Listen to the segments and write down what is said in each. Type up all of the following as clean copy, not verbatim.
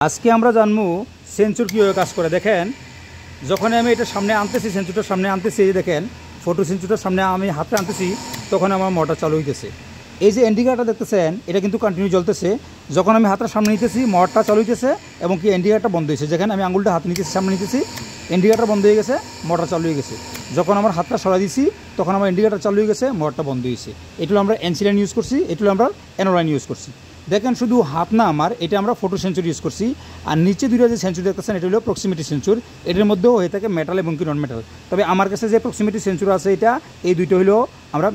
আজকে আমরা জানবো সেন্সর কীভাবে কাজ করে। দেখেন, যখন আমি এটা সামনে আনতেছি, সেন্সরটার সামনে আনতেছি, দেখেন ফটো সেন্সরটার সামনে আমি হাতে আনতেছি, তখন আমার মোটর চালু হইতেছে। এই যে ইন্ডিকেটরটা দেখতেছেন, এটা কিন্তু কন্টিনিউ জ্বলতেছে। যখন আমি হাতটা সামনে নিতেছি, মোটরটা চালু হইতেছে এবং কি ইন্ডিকেটরটা বন্ধ হয়েছে। যেখানে আমি আঙুলটা হাতে নিতেছি, সামনে নিতেছি, ইন্ডিকেটর বন্ধ হয়ে গেছে, মোটর চালু হয়ে গেছে। যখন আমার হাতটা সরাই দিছি, তখন আমার ইন্ডিকেটর চালু হয়ে গেছে, মোটরটা বন্ধ হয়েছে। এগুলো আমরা এনসি লাইন ইউজ করছি, এগুলো আমরা এনো লাইন ইউজ করছি। দেখেন, শুধু হাত না আমার, এটা আমরা ফটো সেন্সর ইউজ করছি। আর নিচে দুইটা যে সেন্সর দেখতেছেন, এটা হলো প্রক্সিমিটি সেন্সর। এটার মধ্যেও হয়ে থাকে মেটাল এবং কি নন মেটাল। তবে আমার কাছে যে প্রক্সিমিটি সেন্সর আছে, এটা এই দুইটা হলো আমরা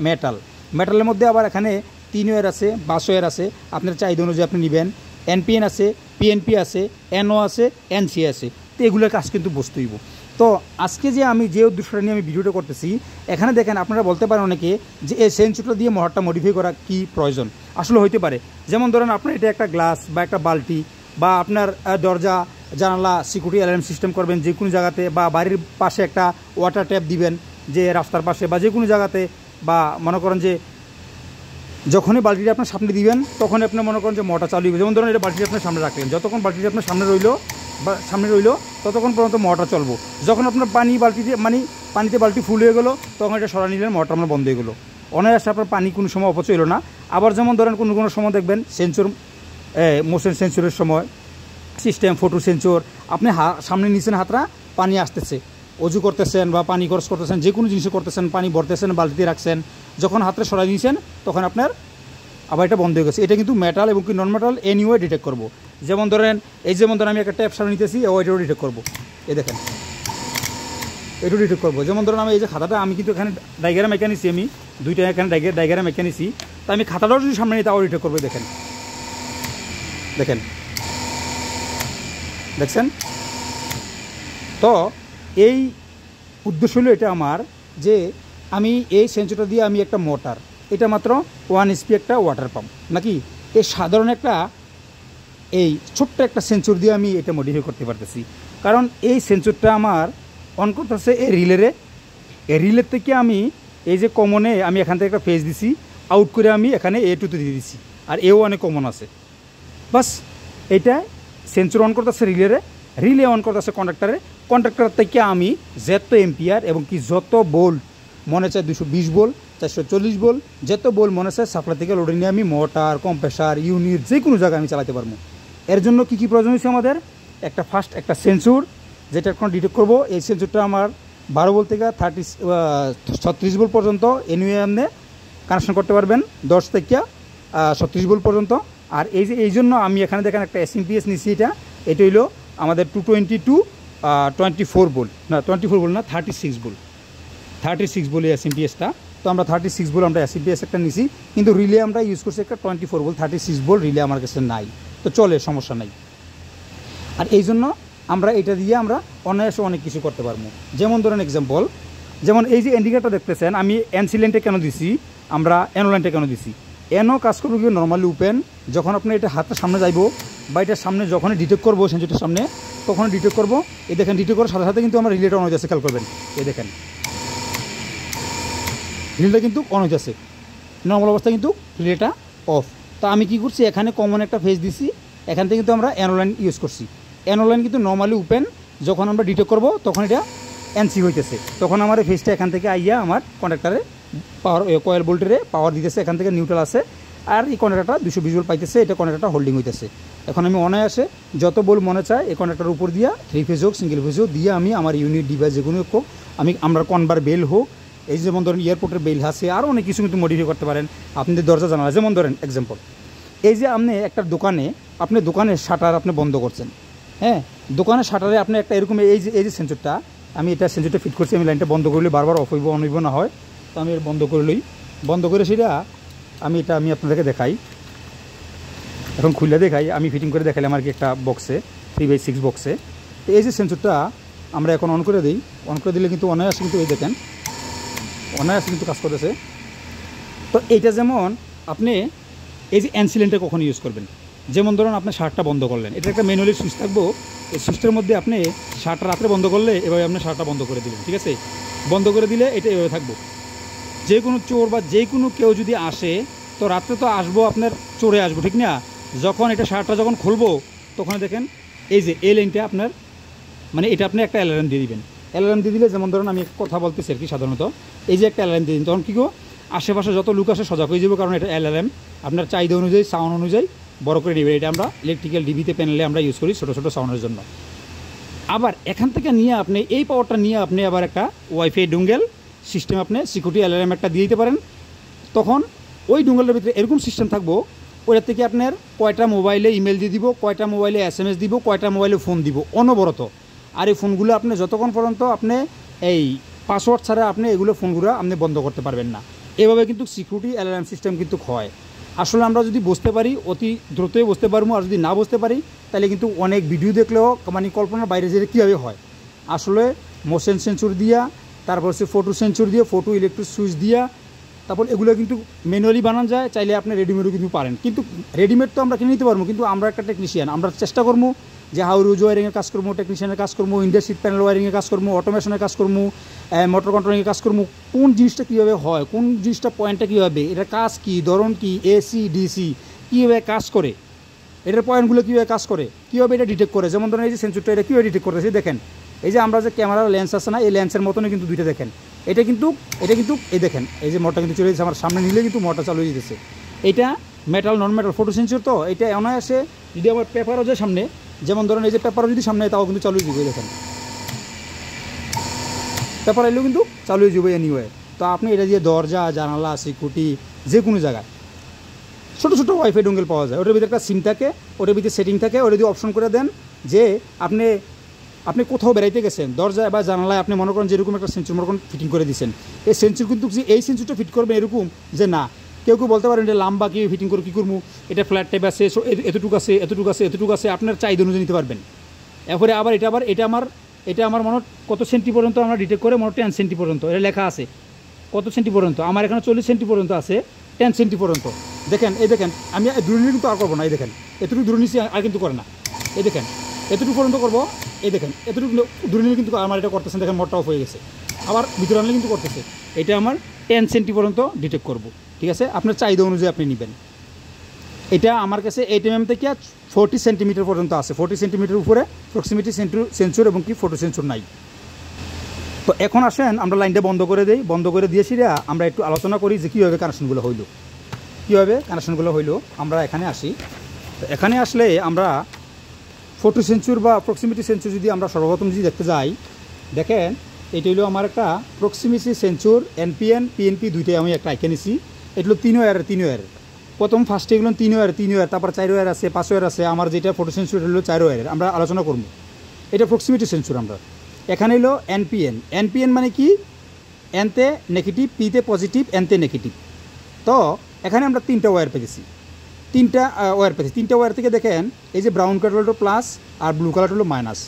মেটালের মধ্যে আবার এখানে 3 ওয়্যার আছে, 5 ওয়্যার আছে। আপনার চাহিদা অনুযায়ী আপনি নেবেন। এনপিএন আছে, পিএনপি আছে, এনও আছে, এনসি আছে। তো এগুলোর কাজ কিন্তু বুঝতেইব। তো আজকে যে আমি যে উদ্দেশ্যটা নিয়ে আমি ভিডিওটা করতেছি, এখানে দেখেন আপনারা বলতে পারেন অনেকে যে এই সেন্সরটা দিয়ে মোটরটা মডিফাই করা কি প্রয়োজন। আসলে হইতে পারে। যেমন ধরেন আপনার এটা একটা গ্লাস বা একটা বালতি, বা আপনার দরজা জানালা সিকিউরিটি অ্যালার্ম সিস্টেম করবেন যে কোনো জায়গাতে, বা বাড়ির পাশে একটা ওয়াটার ট্যাপ দিবেন যে রাস্তার পাশে বা যে কোনো জায়গাতে, বা মনে করেন যে যখনই বালতিটা আপনার সামনে দিবেন, তখনই আপনি মনে করেন যে মোটর চালু হবে। যেমন ধরেন এটা বালতিটা আপনার সামনে রাখলেন, যতক্ষণ বালতিটা আপনার সামনে রইলো ততক্ষণ পর্যন্ত মোটর চলবো। যখন আপনার পানিতে বালতি ফুল হয়ে গেলো, তখন এটা সরা নিলেন, মোটর আপনার বন্ধ হয়ে গেলো। অনায়াসে আপনার পানি কোনো সময় অপচয় হলো না। আবার যেমন ধরেন কোনো সময় দেখবেন সেন্সর, মোশন সেন্সরের সময় সিস্টেম ফটো সেন্সর, আপনি সামনে নিচ্ছেন হাতটা, পানি আসতেছে, অজু করতেছেন বা পানি খরচ করতেছেন, যে কোনো জিনিস করতেছেন, পানি ভরতেছেন, বালতিতে রাখছেন, যখন হাতটা সরাই নিয়েছেন, তখন আপনার আবার এটা বন্ধ হয়ে গেছে। এটা কিন্তু মেটাল এবং কি নন মেটাল এনিওয়ে ডিটেক্ট করবো। যেমন ধরেন আমি একটা ট্যাপ সামনে নিতেছি, এটাও ডিটেক্ট করবো। এই দেখেন, এটাও ডিটেক্ট করবো। যেমন ধরেন আমি এই যে খাতাটা, আমি কিন্তু এখানে ডায়াগ্রাম এঁকে নিছি, আমি দুইটা এখানে ডায়াগ্রাম এঁকে নিছি। তো আমি খাতাটাও যদি সামনে নিই, তাও ডিটেক্ট করবো। দেখেন দেখছেন। তো এই উদ্দেশ্য হলো এটা আমার, যে আমি এই সেন্সরটা দিয়ে আমি একটা মোটর, এটা মাত্র 1 HP একটা ওয়াটার পাম্প নাকি, এই সাধারণ একটা এই ছোট্ট একটা সেন্সর দিয়ে আমি এটা মডিফাই করতে পারতেছি। কারণ এই সেন্সরটা আমার অন করতেছে এই রিলের থেকে আমি এই যে কমনে আমি এখান থেকে একটা ফেজ দিছি, আউট করে আমি এখানে A2 দিয়ে দিছি, আর এও অনেক কমন আছে। বাস এটা সেন্সর অন করতেছে রিলে অন করতেছে কন্ট্রাক্টর থেকে আমি যত এম্পিয়ার এবং কি যত বোল্ট মনে চায়, 220 ভোল্ট, 440 ভোল্ট, যত বোল্ট মনে চায় সাপ্লাই থেকে লোডে নিয়ে আমি মোটর, কম্প্রেসার, ইউনিট যে কোনো জায়গায় আমি চালাতে পারবো। এর জন্য কী প্রয়োজন হয়েছে আমাদের? একটা সেন্সর, যেটা এখন ডিটেক্ট করবো। এই সেন্সরটা আমার 12 ভোল্ট থেকে 36 ভোল্ট পর্যন্ত এনিওয়ে আপনি কানেকশন করতে পারবেন, 10 থেকে 36 ভোল্ট পর্যন্ত। আর এই জন্য আমি এখানে দেখেন একটা SMPS নিচ্ছি। এটা হইলো আমাদের 220 ভোল্ট, 36 ভোল্ট এই SMPSটা। তো আমরা 36 ভোল্ট আমরা SMPS একটা নিছি, কিন্তু রিলে আমরা ইউজ করছি একটা 24 ভোল্ট। 36 ভোল্ট রিলে আমার কাছে নাই, তো চলে, সমস্যা নাই। আর এই জন্য আমরা এটা দিয়ে আমরা অনায়াসে অনেক কিছু করতে পারবো। যেমন ধরেন এক্সাম্পল, যেমন এই যে ইন্ডিকেটর দেখতেছেন, আমি এনসি লাইনটা কেন দিছি, আমরা এনো লাইনটা কেন দিছি। এনো কাজ করবো কি নর্মালি ওপেন, যখন আপনি এটা হাতের সামনে যাইবো বা এটার সামনে যখনই ডিটেক্ট করবো সেন্সরটার সামনে, তখনই ডিটেক্ট করবো। এই দেখেন, ডিটেক্ট করার সাথে সাথে কিন্তু আমরা রিলেটা অন হয়ে যাচ্ছে, খেয়াল করবেন। এই দেখেন, রিলেটা কিন্তু অন হয়ে যাচ্ছে, নর্মাল অবস্থা কিন্তু রিলেটা অফ। তো আমি কি করছি, এখানে কমন একটা ফেজ দিছি, এখান থেকে কিন্তু আমরা এনো লাইন ইউজ করছি। এনো লাইন কিন্তু নর্মালি ওপেন, যখন আমরা ডিটেক্ট করবো তখন এটা এনসি হইতেছে, তখন আমার এই ফেজটা এখান থেকে আইয়া আমার কন্ডাক্টারে পাওয়ার, কয়েল ভোল্টেরে পাওয়ার দিতেছে, এখান থেকে নিউট্রাল আছে, আর এই কন্ডাক্টারটা 220 ভোল্ট পাইতেছে, এটা কন্ডাক্টারটা হোল্ডিং হইতেছে। এখন আমি অনায়াসে যত বোল্ট মনে চায় এই কন্ডাক্টারের উপর দিয়া 3 ফেজ হোক, সিঙ্গেল ফেজ হোক দিয়ে আমি আমার ইউনিট ডিভাইস যেগুলো হোক, আমরা কনভার বেল হোক, এই যেমন ধরেন এয়ারপোর্টের বেল আছে, আরও অনেক কিছু কিন্তু মডিফাই করতে পারেন আপনাদের দরজা জানালা। যেমন ধরেন এক্সাম্পল, এই যে আপনি একটা আপনি দোকানের শাটার আপনি বন্ধ করছেন, হ্যাঁ, দোকানের শাটারে আপনি একটা এরকম এই যে সেন্সরটা, আমি এটা সেন্সরটা ফিট করছি, আমি লাইনটা বন্ধ করলে বারবার অফ হইব অন হইব না হয়, তো আমি বন্ধ করে সেটা আমি আপনাদেরকে দেখাই, এখন খুলে দেখাই, আমি ফিটিং করে দেখাইলে আমার কি একটা বক্সে 3x6 বক্সে। তো এই যে সেন্সরটা আমরা এখন অন করে দিই, অন করে দিলে কিন্তু অনায়াসে কিন্তু এই দেখেন অনায়াসে কিন্তু কাজ করতেছে। তো এইটা যেমন আপনি এই যে এনসিলেন্টটা কখন ইউজ করবেন, যেমন ধরুন আপনি শার্টটা বন্ধ করলেন, এটা একটা ম্যানুয়ালি সুইচ থাকবো, এই সুইচটার মধ্যে আপনি শার্টটা রাত্রে বন্ধ করলে এভাবে আপনি শার্টটা বন্ধ করে দিলেন, ঠিক আছে, বন্ধ করে দিলে এটা এভাবে থাকবো। যে কোনো চোর বা যে কোনো কেউ যদি আসে, তো রাত্রে তো আসবো, আপনার চোরে আসবো, ঠিক না। যখন এটা শার্টটা যখন খুলবো, তখন দেখেন এই যে এই লাইনটা আপনার মানে এটা আপনি একটা অ্যালার্ম দিয়ে দিবেন। অ্যালার্ম দিয়ে দিলে যেমন ধরুন আমি কথা বলতেছি আর কি সাধারণত, এই যে একটা অ্যালার্ম দিয়ে দিন, তখন কী গো আশেপাশে যত লোক আসে সজাগ হয়ে যাবো, কারণ এটা অ্যালার্ম আপনার চাহিদা অনুযায়ী সাউন্ড অনুযায়ী বড় করে নেবে। এটা আমরা ইলেকট্রিক্যাল ডিবিতে প্যানেলে আমরা ইউজ করি ছোটো ছোটো সাউন্ডের জন্য। আবার এখান থেকে নিয়ে আপনি এই পাওয়ারটা নিয়ে আপনি আবার একটা ওয়াইফাই ডুঙ্গেল সিস্টেম আপনি সিকিউরিটি অ্যালার্ম একটা দিয়ে দিতে পারেন। তখন ওই ডুঙ্গেলের ভিতরে এরকম সিস্টেম থাকবো, ওইটার থেকে আপনার কয়টা মোবাইলে ইমেল দিয়ে দিব, কয়টা মোবাইলে SMS দিব, কয়টা মোবাইলে ফোন দিব অনবরত। আর এই ফোনগুলো আপনি যতক্ষণ পর্যন্ত আপনি এই পাসওয়ার্ড ছাড়া আপনি এগুলো ফোনগুলো আপনি বন্ধ করতে পারবেন না। এভাবে কিন্তু সিকিউরিটি অ্যালার্ম সিস্টেম কিন্তু হয়। আসলে আমরা যদি বুঝতে পারি অতি দ্রুতই বুঝতে পারবো, আর যদি না বুঝতে পারি তাহলে কিন্তু অনেক ভিডিও দেখলেও মানে কল্পনার বাইরে যে কীভাবে হয়। আসলে মোশন সেন্সর দিয়া, তারপর হচ্ছে ফটো সেন্সর দিয়ে, ফটো ইলেকট্রিক সুইচ দিয়া, তারপর এগুলো কিন্তু ম্যানুয়ালি বানানো যায়, চাইলে আপনি রেডিমেডও কিন্তু পারেন। কিন্তু রেডিমেড তো আমরা কিনে নিতে পারবো, কিন্তু আমরা একটা টেকনিশিয়ান, আমরা চেষ্টা করবো যে হাউস ওয়ারিংয়ের কাজ করবো, টেকনিশিয়ানের কাজ করবো, ইন্ডিয়া সিট প্যানেল ওয়ারিংয়ের কাজ করবো, অটোমেশনের কাজ করবো, মোটর কন্ট্রোলিংয়ের কাজ করবো, কোন জিনিসটা কীভাবে হয়, কোন জিনিসটা পয়েন্টটা কীভাবে, এটা কাজ কী, ধরন কী, AC DC কীভাবে কাজ করে, এটার পয়েন্টগুলো কীভাবে কাজ করে, কীভাবে এটা ডিটেক্ট করে। যেমন ধরেন এই যে সেন্সরটা এটা কীভাবে ডিটেক্ট করতেছে দেখেন, এই যে আমরা যে ক্যামেরার লেন্স আছে না, এই লেন্সের মতনই কিন্তু দুইটা দেখেন, এটা কিন্তু এই দেখেন এই যে মোটরটা কিন্তু চলে যাচ্ছে আমার সামনে নিলে কিন্তু মোটরটা চালু হয়ে যেতেছে। এটা মেটাল নন মেটাল ফটো সেন্সর, তো এটা অনায়াসে যদি আমার পেপারও যায় সামনে, যেমন ধরেন এই যে পেপারও যদি সামনে তাও কিন্তু চালু হয়ে যাবে, দেখেন পেপার এলেও কিন্তু চালু হয়ে যাবে এনিওয়ে। তো আপনি এটা দিয়ে দরজা জানালা সিকিউরিটি যে কোনো জায়গায় ছোটো ছোটো ওয়াইফাই ডোঙ্গেল পাওয়া যায়, ওটার ভিতরে একটা সিম থাকে, ওটার ভিতরে সেটিং থাকে, ওটা দিয়ে অপশন করে দেন যে আপনি কোথাও বেড়াইতে গেছেন, দরজায় বা জানালায় আপনি মনে করেন যেরকম একটা সেন্সর মনে করেন ফিটিং করে দিচ্ছেন। এই সেন্সর কিন্তু এই সেন্সরটা ফিট করবেন এরকম যে না কেউ বলতে পারেন এটা লাম্বা কি ফিটিং করে কী করবো, এটা ফ্ল্যাট টাইপ আছে, এতটুকু আছে এতটুকু আছে এতটুকু আছে, আপনার চাহিদা অনুযায়ী নিতে পারবেন। এরপরে আবার এটা আমার মনে কত সেন্টি পর্যন্ত আমরা ডিটেক্ট করে মনে 10 সেন্টি পর্যন্ত এটা লেখা আছে, কত সেন্টি পর্যন্ত, আমার এখানে 40 সেন্টি পর্যন্ত আছে, 10 সেন্টি পর্যন্ত। দেখেন এই দেখেন আমি দূরে নিলে কিন্তু আর করবো না, এই দেখেন এতটুকু দূরে নিচ্ছি আর কিন্তু করে না, এই দেখেন এতটুকু পর্যন্ত করবো, এই দেখেন এতটুকু দূরে নিলে কিন্তু আমার এটা করতেছেন, দেখেন মোটটা অফ হয়ে গেছে, আবার ভিতরে আনলে কিন্তু করতেছে। এটা আমার 10 সেন্টি পর্যন্ত ডিটেক্ট করবো, ঠিক আছে, আপনার চাহিদা অনুযায়ী আপনি নেবেন। এটা আমার কাছে 8 mm থেকে 40 সেন্টিমিটার পর্যন্ত আছে, 40 সেন্টিমিটার উপরে প্রক্সিমিটি সেন্সর এবং কি ফটো সেন্সর নাই। তো এখন আসেন আমরা লাইনটা বন্ধ করে দিই, বন্ধ করে দিয়েছি রে আমরা একটু আলোচনা করি যে কীভাবে কানেকশনগুলো হইলো। আমরা এখানে আসি, তো এখানে আসলে আমরা ফটো সেন্সর বা প্রক্সিমিটি সেন্সর যদি আমরা সর্বপ্রথম যদি দেখতে যাই, দেখেন এটা হলো আমার একটা প্রক্সিমিটি সেন্সর NPN PNP দুইটাই আমি একটা আইকে নিছি। এটা হলো 3 ওয়্যারের প্রথম ফার্স্টে এগুলো 3 ওয়্যার, তারপর 4 ওয়্যার আছে, 5 ওয়্যার আছে। আমার যেটা ফটো সেন্সর হলো 4 ওয়্যারের, আমরা আলোচনা করবো। এটা প্রক্সিমিটি সেন্সর। আমরা এখানে হলো NPN মানে কি, এনতে নেগেটিভ, পিতে পজিটিভ, এনতে নেগেটিভ। তো এখানে আমরা 3টা ওয়্যার পেয়েছি, 3টা ওয়্যার থেকে দেখেন এই যে ব্রাউন কালার হলো প্লাস আর ব্লু কালার হলো মাইনাস।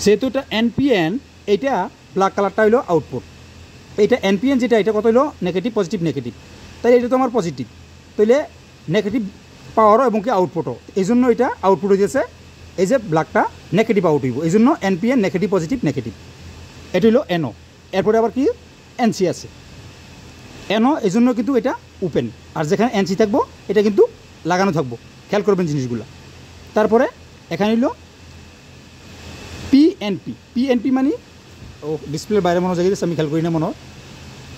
যেহেতু এটা NPN, এইটা ব্ল্যাক কালারটা হলো আউটপুট। এইটা NPN যেটা এটা কত হলো নেগেটিভ পজিটিভ নেগেটিভ, তাই এটা তো আমার পজিটিভ, তাইলে নেগেটিভ পাওয়ারও এবং কি আউটপুটও, এই জন্য এটা আউটপুট হয়েছে এই যে ব্ল্যাকটা নেগেটিভ আউট হইব, এই জন্য NPN নেগেটিভ পজিটিভ নেগেটিভ। এটা হলো NO। এরপরে আবার কি NC আছে, NO এই জন্য কিন্তু এটা ওপেন, আর যেখানে NC থাকবো এটা কিন্তু লাগানো থাকবো, খেয়াল করবেন জিনিসগুলো। তারপরে এখানে হলো PNP মানে ডিসপ্লের বাইরে মনে জায়গায় আমি খেয়াল করি না, মনে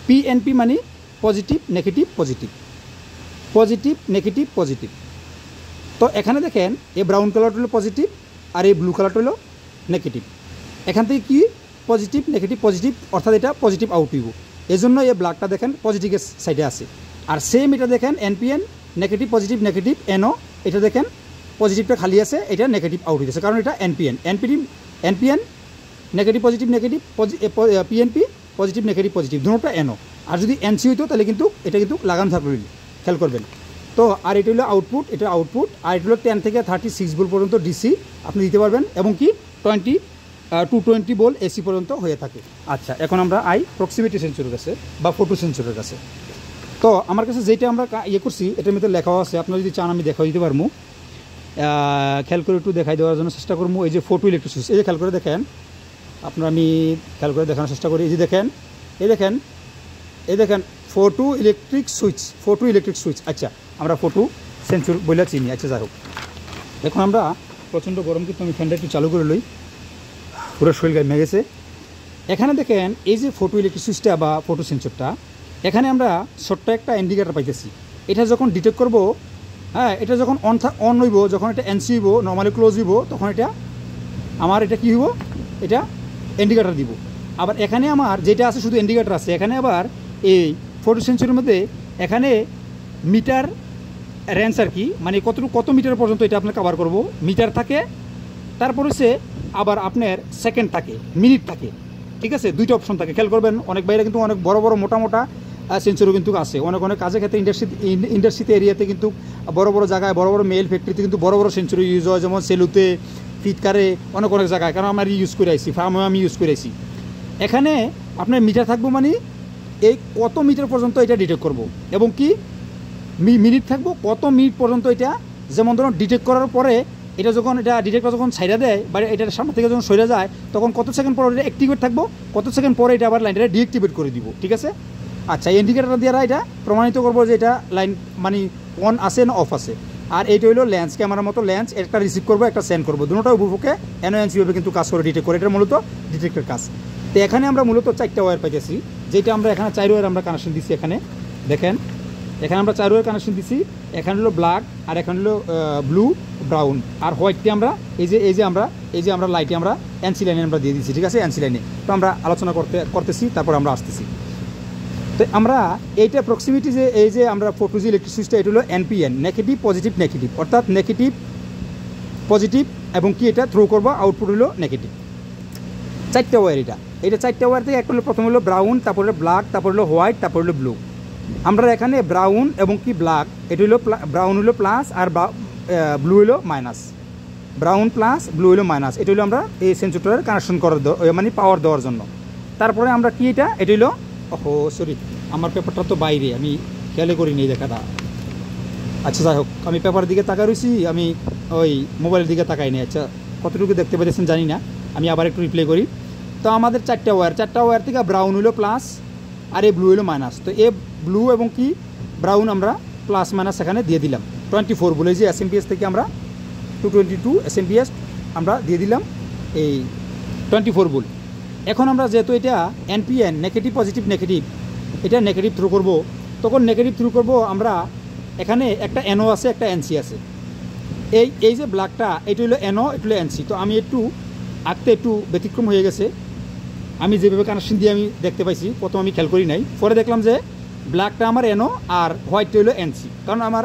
PNP মানে পজিটিভ নেগেটিভ পজিটিভ। তো এখানে দেখেন এই ব্রাউন কালারটা হলো পজিটিভ আর এই ব্লু কালারটা হলো নেগেটিভ। এখান থেকে কি পজিটিভ নেগেটিভ পজিটিভ, অর্থাৎ এটা পজিটিভ আউট হইব, এই জন্য এই ব্ল্যাকটা দেখেন পজিটিভের সাইডে আছে। আর সেম এটা দেখেন NPN negative positive negative, NO এটা দেখেন পজিটিভটা খালি আছে, এটা নেগেটিভ আউট হইতেছে, কারণ এটা NPN negative positive negative, PNP positive negative positive, দুটোটা NO। আর যদি NC হইতো তাহলে কিন্তু এটা কিন্তু লাগানো থাকলো, খেয়াল করবেন। তো আর এটা হলো আউটপুট, আর এটা হলো 10 থেকে 36 ভোল্ট পর্যন্ত DC আপনি দিতে পারবেন, এবং কি 220 ভোল্ট AC পর্যন্ত হয়ে থাকে। আচ্ছা, এখন আমরা প্রক্সিমিটি সেন্সরের কাছে বা ফটো সেন্সরের কাছে। তো আমার কাছে যেটা আমরা করছি এটার মধ্যে লেখাও আছে, আপনারা যদি চান আমি দেখাও দিতে পারবো, খেয়াল করে একটু দেখাই দেওয়ার জন্য চেষ্টা করবো। এই যে ফটো ইলেকট্রিক সুইচ, এই যে খেয়াল করে দেখেন, আমি খেয়াল করে দেখানোর চেষ্টা করি। এই যে দেখেন ফটো ইলেকট্রিক সুইচ। আচ্ছা, আমরা ফটো সেন্সর বলে চিনি। আচ্ছা, যাই হোক, এখন আমরা প্রচণ্ড গরম, কিন্তু আমি ফ্যানটা একটু চালু করে লই, পুরো শরীর গায়ে মেয়ে গেছে। এখানে দেখেন এই যে ফটো ইলেকট্রিক সুইচটা বা ফটো সেন্সরটা, এখানে আমরা ছোট্ট একটা ইন্ডিকেটার পাইতেছি। এটা যখন ডিটেক্ট করব, হ্যাঁ, এটা যখন অন হইব, যখন এটা এনসি হইব, নর্মালি ক্লোজ হইব, তখন এটা আমার এটা কী হইব, এটা ইন্ডিকেটার দিব। আবার এখানে আমার যেটা আছে শুধু ইন্ডিকেটার আছে, এখানে আবার এই ফটো সেন্সরের মধ্যে এখানে মিটার রেঞ্জ আর কি, মানে কত মিটার পর্যন্ত এটা আপনার কভার করব মিটার থাকে। তারপর হচ্ছে আবার আপনার সেকেন্ড থাকে, মিনিট থাকে, ঠিক আছে, দুইটা অপশন থাকে। খেয়াল করবেন অনেক বাইরে কিন্তু অনেক বড় বড় মোটা মোটা সেন্সরও কিন্তু আছে। অনেক কাজের ক্ষেত্রে ইন্ডাস্ট্রিতে এরিয়াতে কিন্তু বড় বড় জায়গায়, বড় বড় মেল ফ্যাক্টরিতে কিন্তু বড় বড় সেন্সর ইউজ হয়, যেমন সেলুতে, ফিটকারে, অনেক জায়গায়, কারণ আমরা ইউজ করে আইছি, ফার্মেও আমি ইউজ করে আইছি। এখানে আপনার মিটার থাকবো, মানে এই কত মিটার পর্যন্ত এটা ডিটেক্ট করব, এবং কি মিনিট থাকবো কত মিনিট পর্যন্ত এটা, যেমন ধরুন ডিটেক্ট করার পরে এটা যখন এটা ডিটেক্টর যখন ছাইড়া দেয় বা এটার সামনে থেকে যখন সরে যায়, তখন কত সেকেন্ড পরে এটা অ্যাক্টিভেট থাকবো, কত সেকেন্ড পরে এটা আবার লাইনটা ডিঅ্যাক্টিভেট করে দিব, ঠিক আছে। আচ্ছা, ইন্ডিকেটার দ্বারা এটা প্রমাণিত করবো যে এটা লাইন মানে অন আছে না অফ আছে। আর এইটা হলো লেন্স, ক্যামেরার মতো লেন্স, একটা রিসিভ করবো, একটা সেন্ড করবো, দুটোটা উপভোগে এনওএনসিভাবে কিন্তু কাজ করে ডিটেক্ট করে, এটা মূলত ডিটেক্টের কাজ। তো এখানে আমরা মূলত 4টা ওয়্যার পাইতেছি, যেটা আমরা এখানে 4 ওয়্যার আমরা কানেকশন দিচ্ছি। এখানে দেখেন, এখানে আমরা 4 ওয়্যার কানেকশন দিচ্ছি। এখানে হলো ব্ল্যাক, আর এখানে হলো ব্লু, ব্রাউন, আর হোয়াইটটি আমরা এই যে আমরা লাইটে আমরা এনসি লাইনে আমরা দিয়ে দিচ্ছি, ঠিক আছে, এনসি লাইনে। তো আমরা আলোচনা করতেছি, তারপর আমরা আসতেছি। তো আমরা এইটা প্রক্সিমিটি যে এই যে আমরা ফটোজি ইলেকট্রিক সুইচটা, এটা হলো এনপিএন, নেগেটিভ পজিটিভ নেগেটিভ, অর্থাৎ নেগেটিভ পজিটিভ, এবং কি এটা থ্রো করবো, আউটপুট হলো নেগেটিভ। 4টা ওয়্যার, এটা 4টা ওয়্যার থেকে একটা হলো, প্রথম হলো ব্রাউন, তারপর হলো ব্ল্যাক, তারপর হলো হোয়াইট, তারপর হলো ব্লু। আমরা এখানে ব্রাউন এবং কি ব্ল্যাক, এটা হলো ব্রাউন হলো প্লাস, আর ব্লু হলো মাইনাস। ব্রাউন প্লাস, ব্লু হলো মাইনাস, এটা হলো আমরা এই সেন্সরটার কানেকশন করার মানে পাওয়ার দেওয়ার জন্য। তারপরে আমরা কি এটা হলো, ওহো সরি, আমার পেপারটা তো বাইরে, আমি খেয়ালে করিনি এই দেখাটা। আচ্ছা যাই হোক, আমি পেপারের দিকে তাকাই রয়েছি, আমি ওই মোবাইলের দিকে তাকাইনি। আচ্ছা, কতটুকু দেখতে পেয়েছেন জানি না, আমি আবার একটু রিপ্লে করি। তো আমাদের 4টা ওয়্যার থেকে ব্রাউন হলো প্লাস, আর এই ব্লু হলো মাইনাস। তো এ ব্লু এবং কি ব্রাউন আমরা প্লাস মাইনাস এখানে দিয়ে দিলাম। 24 বলে যে এসএমপিএস থেকে আমরা 222 এসএমপিএস আমরা দিয়ে দিলাম এই 24 বল। এখন আমরা যেহেতু এটা এনপিএন, নেগেটিভ পজিটিভ নেগেটিভ, এটা নেগেটিভ থ্রু করব, তখন নেগেটিভ থ্রু করব আমরা। এখানে একটা এনও আছে, একটা এনসি আছে। এই যে ব্ল্যাকটা, এটা হলো এনও, এটা হলো এনসি। তো আমি একটু আঁকতে একটু ব্যতিক্রম হয়ে গেছে, আমি যেভাবে কানেকশন দিয়ে আমি দেখতে পাইছি, প্রথম আমি খেয়াল করি নাই, পরে দেখলাম যে ব্ল্যাকটা আমার এনও আর হোয়াইটটা হলো এনসি। কারণ আমার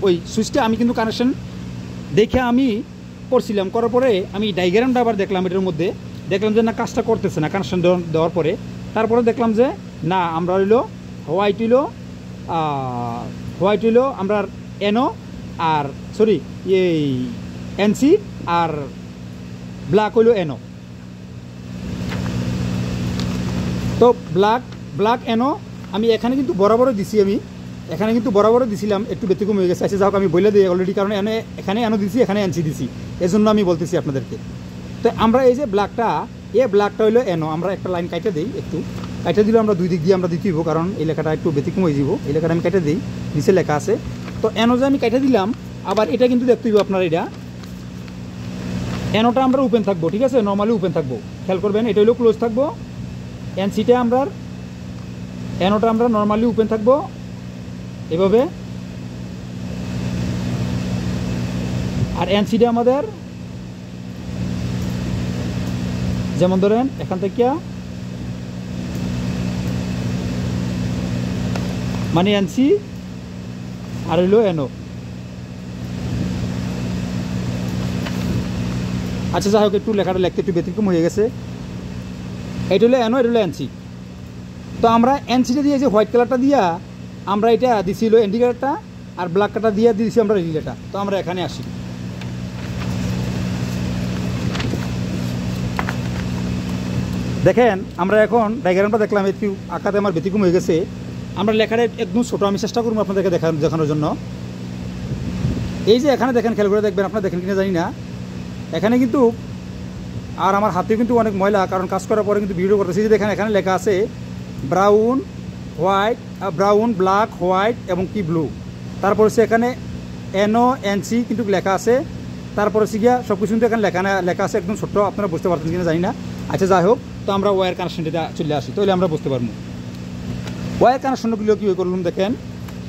ওই সুইচটা আমি কিন্তু কানেকশন দেখে আমি করছিলাম, করার পরে আমি ডায়াগ্রামটা আবার দেখলাম, এটার মধ্যে দেখলাম যে না, কাজটা করতেছে না কানেকশন দেওয়ার পরে। তারপরে দেখলাম যে না, আমরা হইলো হোয়াইট হইলো আমরা এনও, আর সরি এই এনসি, আর ব্ল্যাক হইলো এনও। তো ব্ল্যাক এনও আমি এখানে কিন্তু বরাবরই দিছি, দিছিলাম, একটু ব্যতিক্রম হয়ে গেছে। আচ্ছা যাক, আমি বলে দিই অলরেডি, কারণ এখানে এনও দিছি, এখানে এনসি দিছি, এজন্য আমি বলতেছি আপনাদেরকে। তো আমরা এই যে ব্ল্যাকটা হইলো এনও, আমরা একটা লাইন কাটে দিই, একটু কাটে দিলে আমরা দুই দিক দিয়ে আমরা দিতে হইব, কারণ এই লেখাটা একটু ব্যতিক্রম হয়ে যাব। এই লেখাটা আমি কেটে দিই, নিচে লেখা আছে। তো এনও যে আমি কেটে দিলাম, আবার এটা কিন্তু দেখতে হইব আপনার, এটা এনওটা আমরা ওপেন থাকবো, ঠিক আছে, নর্মালি ওপেন থাকবো, খেয়াল করবেন। এটা হইলো ক্লোজ থাকবো, এনসিটা আমরা এনওটা আমরা নর্মালি ওপেন থাকবো এভাবে, আর এনসিটা আমাদের যেমন ধরেন এখান থেকে মানে এনসি আর হইলো এনও। আচ্ছা যাই হোক, একটু লেখাটা লিখতে একটু ব্যতিক্রম হয়ে গেছে। এটা হলো এনও, এটা হলো এনসি। তো আমরা এনসিটা দিয়ে যে হোয়াইট কালারটা দিয়া আমরা এটা দিছিল ইন্ডিকেটরটা, আর ব্ল্যাক কালারটা দিয়ে দিয়েছি আমরা রিলেটা। তো আমরা এখানে আসি, দেখেন আমরা এখন ডায়াগ্রামটা দেখলাম, একটু আঁকাতে আমার ব্যতিক্রম হয়ে গেছে। আমরা লেখাটা একদম ছোটো, আমি চেষ্টা করবো আপনাদেরকে দেখানোর জন্য। এই যে এখানে দেখেন, খেয়াল করে দেখবেন, আপনারা দেখেন কিনা জানি না, এখানে কিন্তু আর আমার হাতে কিন্তু অনেক ময়লা, কারণ কাজ করার পরে কিন্তু ভিডিও করতেছি। যে দেখেন এখানে লেখা আছে ব্রাউন ব্ল্যাক হোয়াইট এবং কি ব্লু। তারপর হচ্ছে এখানে এনও এনসি কিন্তু লেখা আছে, তারপরে গিয়া সব কিছু কিন্তু এখানে লেখা আছে একদম ছোট্ট, আপনারা বুঝতে পারছেন কিনা জানি না। আচ্ছা যাই হোক, তো আমরা ওয়্যার কানেকশনটা চলে আসি, তাহলে আমরা বুঝতে পারবো ওয়্যার কানেকশনগুলো কী করলাম। দেখেন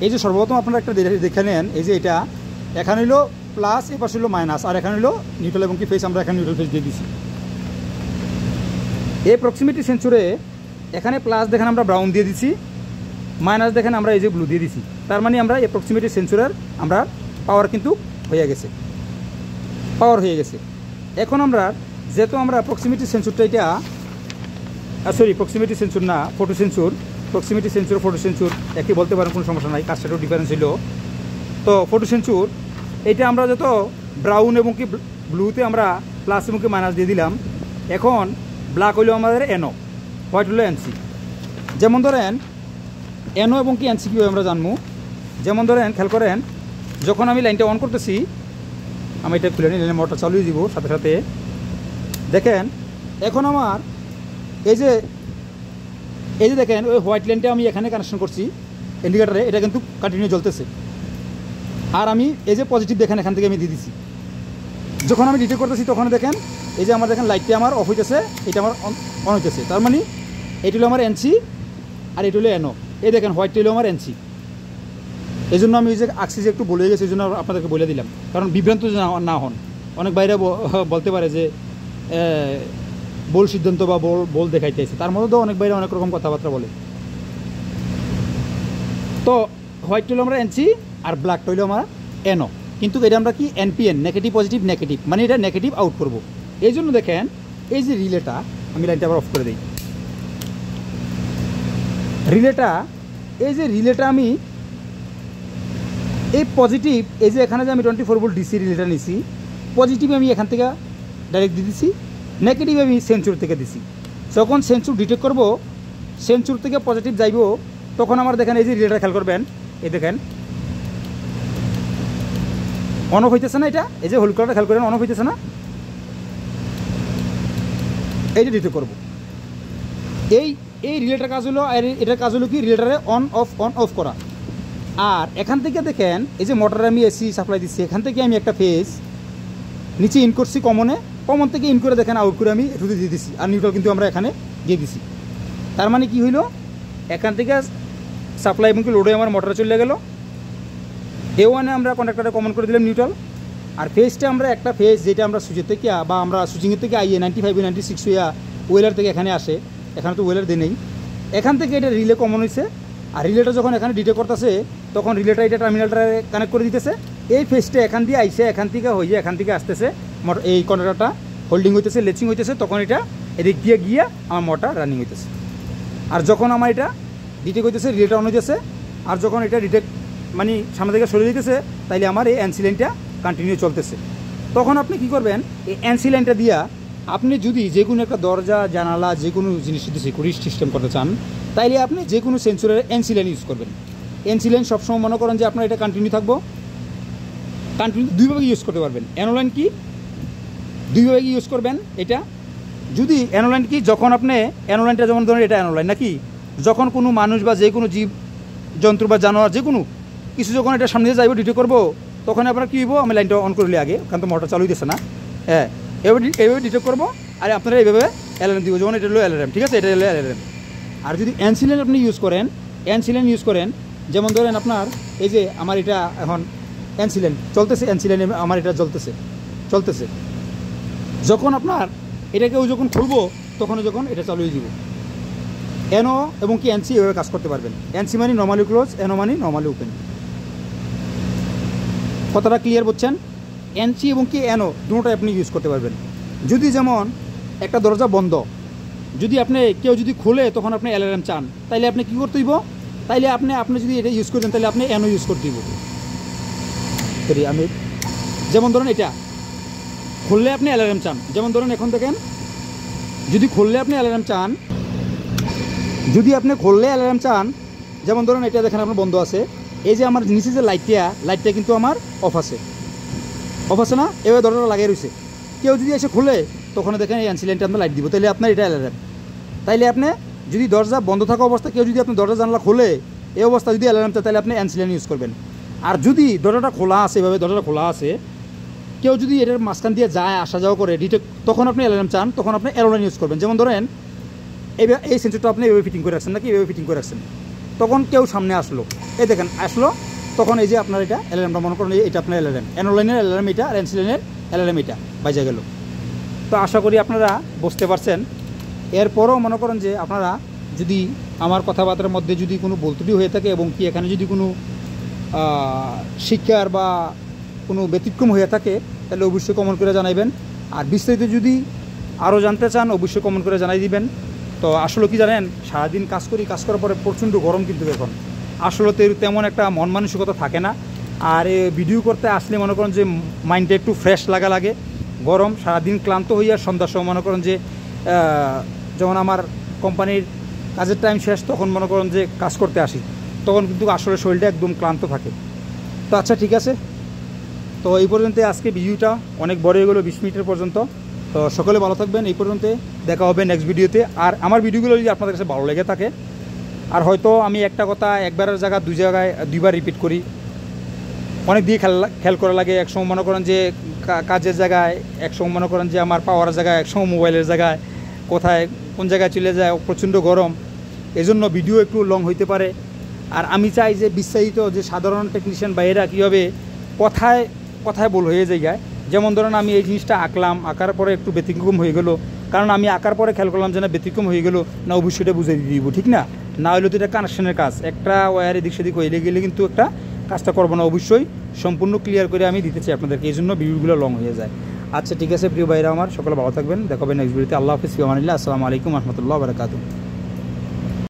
এই যে সর্বপ্রথম আপনারা একটা দেখে নেন, এই যে এটা এখানে হলো প্লাস, এ পাশে হলো মাইনাস, আর এখানে হলো নিউট্রাল এবং কি ফেস, আমরা এখানে নিউট্রাল ফেস দিয়ে দিচ্ছি। এই প্রক্সিমিটি সেন্সরে এখানে প্লাস দেখেন আমরা ব্রাউন দিয়ে দিচ্ছি, মাইনাস দেখেন আমরা এই যে ব্লু দিয়ে দিচ্ছি। তার মানে আমরা এই প্রক্সিমিটি সেন্সরের আমরা পাওয়ার কিন্তু হয়ে গেছে, পাওয়ার হয়ে গেছে। এখন আমরা যেহেতু আমরা প্রক্সিমিটি সেন্সরটা এটা সরি প্রক্সিমিটি সেন্সর না, photo sensor, proximity sensor photo sensor একই বলতে পারেন, কোনো সমস্যা নাই, কাজটাও ডিফারেন্স হলো। তো ফটো সেন্সর এটা আমরা যত ব্রাউন এবং কি ব্লুতে আমরা প্লাস এবং কি মাইনাস দিয়ে দিলাম। এখন ব্ল্যাক হইলো আমাদের এনও, হোয়াইট হলো এনসি। যেমন ধরেন এনও এবং কি এনসি কীভাবে আমরা জানবো, যেমন ধরেন খেয়াল করেন, যখন আমি লাইনটা অন করতেছি, আমি এটা খুলে নিই, লাইনের মোটর চালিয়ে দিব সাথে সাথে। দেখেন এখন আমার এই যে দেখেন ওই হোয়াইট লাইনটা আমি এখানে কানেকশন করছি ইন্ডিকেটারে, এটা কিন্তু কন্টিনিউ জ্বলতেছে। আর আমি এই যে পজিটিভ দেখেন এখান থেকে আমি দিয়ে দিচ্ছি। যখন আমি ডিটেক্ট করতেছি তখন দেখেন এই যে আমার দেখেন লাইটটা আমার অফ হইতেছে, এটা আমার অন হইতেছে। তার মানে এটি হলো আমার এনসি আর এটি হলো এনও। এই দেখেন হোয়াইটটা হলো আমার এনসি। এই জন্য আমি এই যে আঁকছি যে একটু বলে গেছি, এই জন্য আপনাদেরকে বলে দিলাম, কারণ বিভ্রান্ত না হন। অনেক বাইরে বলতে পারে যে বল সিদ্ধান্ত বা বল দেখাইতেছে, তার মধ্যে তো অনেক বাইরে অনেক রকম কথাবার্তা বলে। তো হোয়াইট হলো আমরা এনসি আর ব্ল্যাকটা হইলো আমার এনও, কিন্তু এটা আমরা কি এনপিএন, নেগেটিভ পজিটিভ নেগেটিভ, মানে এটা নেগেটিভ আউট করব। এই জন্য দেখেন এই যে রিলেটা, আমি লাইনটা আবার অফ করে দিই। রিলেটা, এই যে রিলেটা আমি এই পজিটিভ, এই যে এখানে যে আমি 24 ভোল্ট ডিসি রিলেটা নিছি, পজিটিভ আমি এখান থেকে ডাইরেক্ট দিয়ে দিছি, নেগেটিভ আমি সেন্সর থেকে দিছি। যখন সেন্সর ডিটেক্ট করব, সেন্সর থেকে পজিটিভ যাইব, তখন আমার দেখেন এই যে রিলেটা খেয়াল করবেন, এই দেখেন অন অফ হইতেছে না, এটা এই যে হোল কালারটা খেয়াল করেন অন অফ হইতেছে না, এই যে ডিটেক্ট করব। এই রিলেটার কাজ হলো, এটার কাজ হলো কি রিলেটারে অন অফ করা। আর এখান থেকে দেখেন এই যে মোটরে আমি এসি সাপ্লাই দিচ্ছি, এখান থেকে আমি একটা ফেজ নিচে ইন করছি কমন থেকে ইন করে দেখেন আউট করে আমি একটু দিয়ে দিচ্ছি, আর নিউট্রাল কিন্তু আমরা এখানে দিয়ে দিছি। তার মানে কি হইলো, এখান থেকে সাপ্লাই এবং লোডে আমার মোটরে চলে গেল, A1-এ আমরা কন্ডাক্টরে কমন করে দিলাম নিউট্রাল। আর ফেজটা আমরা একটা ফেজ যেটা আমরা সুইচের থেকে বা আমরা সুইচিংয়ের থেকে আইয়ে 95 96 হইয়া ওয়েলার থেকে এখানে আসে, এখানে তো ওয়েলার দিয়ে নেই, এখান থেকে এটা রিলে কমন হয়েছে। আর রিলেটা যখন এখানে ডিটেক্ট করতেছে, তখন রিলেটা এটা টার্মিনালটা কানেক্ট করে দিতেছে। এই ফেজটা এখান দিয়ে আইসে, এখান থেকে হয়ে এখান থেকে আসতেছে, এই কন্ডাক্টরটা হোল্ডিং হইতেছে, লেচিং হইতেছে, তখন এটা এদিক দিয়ে গিয়ে আমার মোটর রানিং হইতেছে। আর যখন আমার এটা ডিটেক্ট হইতেছে, রিলেটা অন হইতেছে, আর যখন এটা ডিটেক্ট মানে সামনে থেকে সরে দিতেছে, তাইলে আমার এই এনসি লাইনটা কন্টিনিউ চলতেছে। তখন আপনি কি করবেন, এই এনসি লাইনটা দিয়া আপনি যদি যে কোনো একটা দরজা জানালা যে কোনো জিনিস যদি সিকিউরিটি সিস্টেম করতে চান, তাইলে আপনি যে কোনো সেন্সরের এনসি লাইন ইউজ করবেন। এনসি লাইন সবসময় মনে করেন যে আপনার এটা কন্টিনিউ থাকবো, কন্টিনিউ দুইভাবে ইউজ করতে পারবেন। অ্যানো লাইন কি দুইভাবে ইউজ করবেন এটা। যদি অ্যানো লাইন কি, যখন আপনি অ্যানো লাইনটা যেমন ধরেন এটা অ্যানো লাইন নাকি, যখন কোনো মানুষ বা যে কোনো জীব জন্তু বা জানোয়ার যে কোনো কিছু যখন এটা সামনে যাইব ডিটেক্ট করবো, তখন আপনার কী হইব, আমি লাইনটা অন করলে আগে, কারণ তো মোটর চালু দিতেছে না, হ্যাঁ এইভাবে ডিটেক্ট করবো। আর আপনারা এইভাবে অ্যালার্ম দিব, যেমন এটা হলো অ্যালার্ম, ঠিক আছে, এটা হলো অ্যালার্ম। আর যদি এনসি লাইন আপনি ইউজ করেন, যেমন ধরেন আপনার এই যে আমার এটা এখন এনসি লাইন চলতেছে, এনসি লাইনে আমার এটা চলতেছে, যখন আপনার এটাকে যখন খুলবো, তখন যখন এটা চালু হয়ে যাব। এনও এবং কি এনসি এভাবে কাজ করতে পারবেন। এনসি মানে নর্মালি ক্লোজ, এনও মানে নর্মালি ওপেন। কথাটা ক্লিয়ার বুঝছেন? এনসি এবং কি এনও দুটোটাই আপনি ইউজ করতে পারবেন। যদি যেমন একটা দরজা বন্ধ, যদি কেউ যদি খোলে, তখন আপনি অ্যালার্ম চান, তাইলে আপনি কী করতে হইব, তাইলে আপনি যদি এটা ইউজ করেন, তাহলে আপনি এনও ইউজ করতে হইব। সরি, আমি যেমন ধরেন এটা খুললে আপনি অ্যালার্ম চান, যেমন ধরেন এখন দেখেন, যদি খুললে আপনি অ্যালার্ম চান, যেমন ধরেন এটা দেখেন আপনার বন্ধ আছে, এই যে আমার নিচে যে লাইটটা কিন্তু আমার অফ আছে না, এভাবে দরজাটা লাগিয়ে রয়েছে। কেউ যদি এসে খুলে, তখন দেখেন এই এনসি লাইনটা আমরা লাইট দিব, তাহলে আপনার এটা অ্যালার্ম। তাইলে আপনি যদি দরজা বন্ধ থাকা অবস্থা কেউ যদি আপনার দরজা জানলা খোলে, এই অবস্থা যদি অ্যালার্ম চায়, তাহলে আপনি এনসি লাইন ইউজ করবেন। আর যদি দরজাটা খোলা আছে, এভাবে দরজাটা খোলা আছে, কেউ যদি এটার মাঝখান দিয়ে যায় আসা যাওয়া করে ডিটেক্ট, তখন আপনি অ্যালার্ম চান, তখন আপনি অ্যালোলাইন ইউজ করবেন। যেমন ধরেন এই সেন্সরটা আপনি এভাবে ফিটিং করে রাখছেন নাকি এভাবে ফিটিং করে রাখছেন, তখন কেউ সামনে আসলো, এই দেখেন আসলো, তখন এই যে আপনার এটা অ্যালার্মটা মনে করেন এটা আপনার অ্যালার্ম, অ্যানোলাইনের অ্যালার্ম এটা, রেন্সিলাইনের অ্যালার্ম এটা বাজে গেল। তো আশা করি আপনারা বুঝতে পারছেন। এরপরও মনে করেন যে আপনারা যদি আমার কথাবার্তার মধ্যে যদি কোনো বলতুটি হয়ে থাকে এবং কি এখানে যদি কোনো শিক্ষার বা কোনো ব্যতিক্রম হয়ে থাকে তাহলে অবশ্যই কমেন্ট করে জানাইবেন। আর বিস্তারিত যদি আরও জানতে চান অবশ্যই কমেন্ট করে জানাই দিবেন। তো আসলে কি জানেন, সারাদিন কাজ করার পরে প্রচণ্ড গরম কিন্তু এখন আসলে তেমন একটা মন মানসিকতা থাকে না। আর ভিডিও করতে আসলে মনে করেন যে মাইন্ডটা একটু ফ্রেশ লাগে। গরম সারাদিন ক্লান্ত হইয়া সন্ধ্যার সময় মনে করেন যে যখন আমার কোম্পানির কাজের টাইম শেষ তখন মনে করেন যে কাজ করতে আসি, তখন কিন্তু আসলে শরীরটা একদম ক্লান্ত থাকে। তো আচ্ছা ঠিক আছে, তো এই পর্যন্ত আজকে ভিডিওটা অনেক বড় হয়ে গেলো 20 মিনিটের পর্যন্ত। তো সকলে ভালো থাকবেন, এই পর্যন্ত দেখা হবে নেক্সট ভিডিওতে। আর আমার ভিডিওগুলো যদি আপনাদের কাছে ভালো লেগে থাকে, আর হয়তো আমি একটা কথা একবারের জায়গা দুইবার রিপিট করি, অনেক দিয়ে খেয়াল করা লাগে। একসময় মনে করেন যে কাজের জায়গায়, একসময় মনে করেন যে আমার পাওয়ার জায়গায়, একসময় মোবাইলের জায়গায়, কোথায় কোন জায়গায় চলে যায়, প্রচণ্ড গরম, এজন্য ভিডিও একটু লং হইতে পারে। আর আমি চাই যে বিস্তারিত যে সাধারণ টেকনিশিয়ান ভাইয়েরা কীভাবে কথায় কথায় বল হয়ে যায়। যেমন ধরেন আমি এই জিনিসটা আঁকার পরে একটু ব্যতিক্রম হয়ে গেলো, কারণ আমি আঁকার পরে খেয়াল করলাম যে না ব্যতিক্রম হয়ে গেলো, না অবশ্যই এটা বুঝে দিয়ে দিব, ঠিক না? না হলে তো এটা কানেকশনের কাজ, একটা ওয়্যার এদিক সেদিক হয়ে গেলে কিন্তু একটা কাজটা করবো না। অবশ্যই সম্পূর্ণ ক্লিয়ার করে আমি দিতে চাই আপনাদেরকে, এই জন্য ভিডিওগুলো লং হয়ে যায়। আচ্ছা ঠিক আছে প্রিয় ভাইরা আমার, সকলে ভালো থাকবেন, দেখা হবে নেক্সট ভিডিওতে। আল্লাহ হাফিজ, ফি আমানিল্লাহ, আসসালামু আলাইকুম রহমতুল্লাহ বারাকাতুহু।